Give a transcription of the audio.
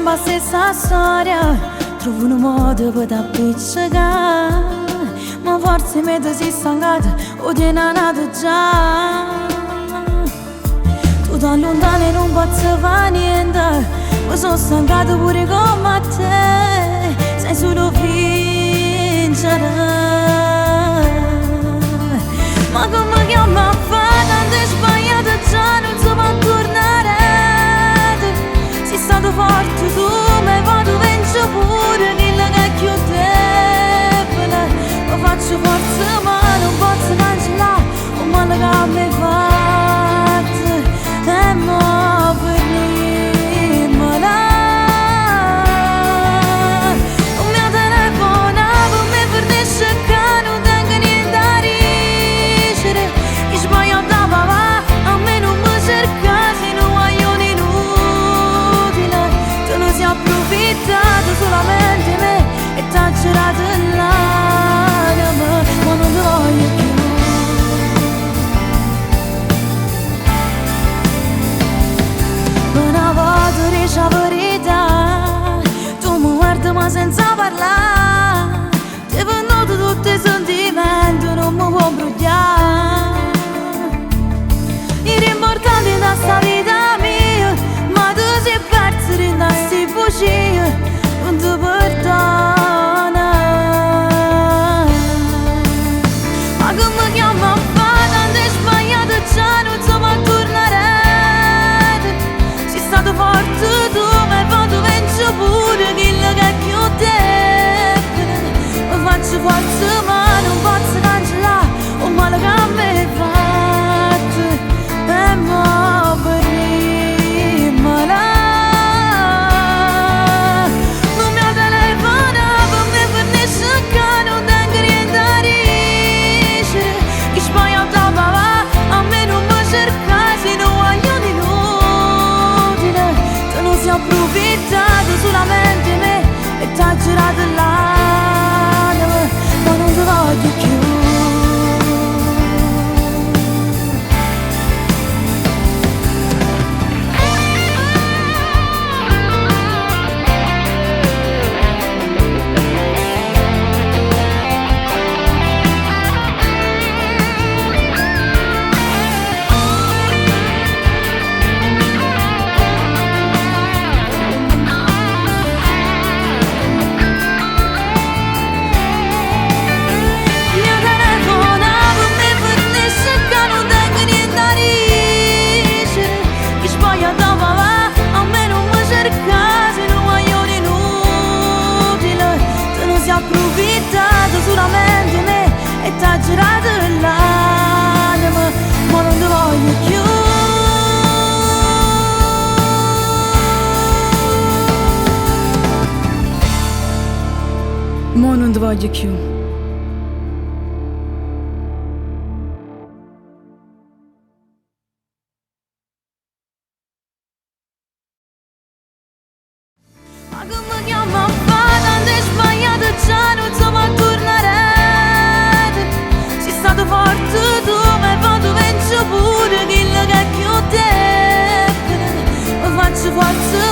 sempre la stessa storia, trovo un modo per t'appiccicare. Ma forse mi sei stancata o ti è nata già. Tu da lontano e non posso fare niente, mi sono stancata pure come te. Sei solo vincere. Ma come chiama a fare tante sbagliate già non si può tornare. Sei stato forte tu, ma poi tu vinci pure quello che è più debole. Lo faccio forza ma non posso cancellare un male che mi hai fatto. E mo' per dirmela un mio telefono per me fornisce che non tengo niente a dicere. Che sbaglio da papà, a me non mi cerca se non voglio un inutile. Tu non sei approfittato solamente me e t'ha girato l'anima, ma non ti voglio più. Una volta dici la verità, tu mi guardi ma senza parlare. Ti hai venduto tutti i sentimenti, non mi può bruciare. L'importante da sta vita mia, ma tu sei perso in queste bugie, non ti perdona. Ma come chiama a fare tante sbagliate già non si può tornare. Sei stato forte tu, ma poi tu vinci pure quello che è più debole. Mi faccio forza ma non posso cancellare un male che mi hai fatto. E mo' per dirmela un mio telefono per me fornisce che non tengo niente a dicere. Che sbaglio da papà, a me non mi cerca se non voglio un inutile. Tu non sei approfittato solamente me e t'ha girato l'anima, ma non ti voglio più. Approfittato solamente me e t'ha girato l'anima, ma non ti voglio più. Ma non ti voglio più. Ma come chiama a fare tante sbagliate già non si può tornare. Sei stato forte tu, ma poi tu vinci pure quello che è più debole. Mi faccio forza